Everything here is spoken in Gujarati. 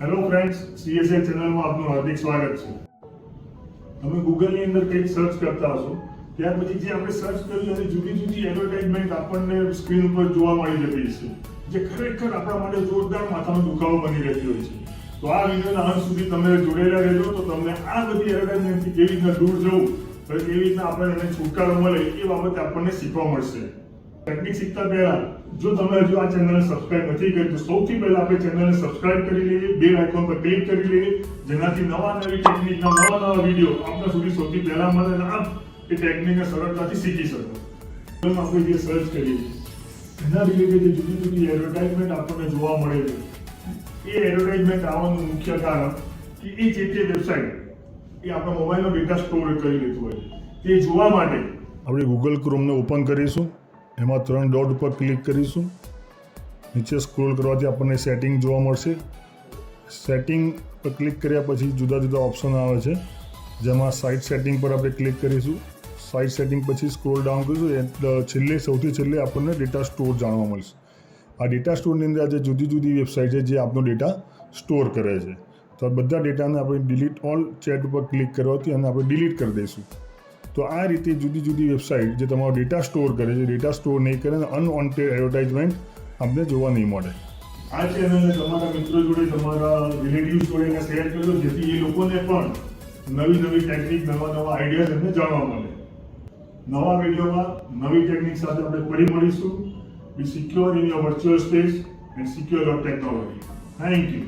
હેલો ફ્રેન્ડ્સ, સીએસએ ચેનલમાં આપનું હાર્દિક સ્વાગત છે. તમે ગૂગલની અંદર કંઈક સર્ચ કરતા હશો, ત્યાર પછી જે આપણે સર્ચ કરી અને જુદી જુદી એડવર્ટાઇઝમેન્ટ આપણને સ્ક્રીન ઉપર જોવા મળી જતી છે, જે ખરેખર આપણા માટે જોરદાર માથાનો દુખાવો બની રહેતી હોય છે. તો આ વિડીયોના અંત સુધી તમે જોડેલા રહેજો, તો તમને આ બધી એડવર્ટાઇઝમેન્ટથી કેવી રીતના દૂર જવું, કેવી રીતના આપણે એને છુટકારો મળે એ બાબતે આપણને શીખવા મળશે. ટેકનિક શીખતા પહેલા જો તમે હજુ આ ચેનલને સબસ્ક્રાઇબ નથી કરી તો સૌથી પહેલા આપણે ચેનલને સબસ્ક્રાઇબ કરી લઈએ, બેલ આઇકોન પર ક્લિક કરી લઈએ, જેનાથી નવી ટેકનિકના નવા વિડીયો આપણા સુધી સૌથી પહેલા મળે અને આપ એ ટેકનિકને સરળતાથી શીખી શકો. આપણે જે સર્ચ કરીએ એના રિલેટેડ જે જુદી જુદી એડવર્ટાઇઝમેન્ટ આપણને જોવા મળે છે, એ એડવર્ટાઇઝમેન્ટ આવવાનું મુખ્ય કારણ કે એ જે તે વેબસાઇટ એ આપણા મોબાઈલનો ડેટા સ્ટોર કરી લેતું હોય છે. તે જોવા માટે આપણે ગૂગલ ક્રોમને ઓપન કરીશું, એમાં 3 ડોટ ઉપર ક્લિક કરીશું. નીચે સ્ક્રોલ કરવાથી આપણને સેટિંગ જોવા મળશે. સેટિંગ પર ક્લિક કર્યા પછી જુદા જુદા ઓપ્શન આવે છે, જેમાં સાઇટ સેટિંગ પર આપણે ક્લિક કરીશું. સાઇટ સેટિંગ પછી સ્ક્રોલ ડાઉન કરીશું, સૌથી છેલ્લે આપણને ડેટા સ્ટોર જાણવા મળશે. આ ડેટા સ્ટોરની અંદર આજે જુદી જુદી વેબસાઇટ છે જે આપણો ડેટા સ્ટોર કરે છે. તો આ બધા ડેટાને આપણે ડિલીટ ઓલ ચેટ ઉપર ક્લિક કરવાથી અને આપણે ડિલીટ કરી દઈશું. તો આ રીતે જુદી જુદી વેબસાઇટ જે તમારો ડેટા સ્ટોર કરે છે, ડેટા સ્ટોર નહીં કરે અને અનવોન્ટેડ એડવર્ટાઇઝમેન્ટ આપણે જોવા નહીં મળે. આ ચેનલને તમારા મિત્રો જોડે, તમારા રિલેટિવ્સ જોડે શેર કરજો, જેથી એ લોકોને પણ નવી ટેકનિક, નવા આઈડિયાઝ એમને જાણવા મળે. નવા વિડીયોમાં નવી ટેકનિક સાથે આપણે ફરી મળીશું. Be secure in your virtual space and secure your technology. Thank you.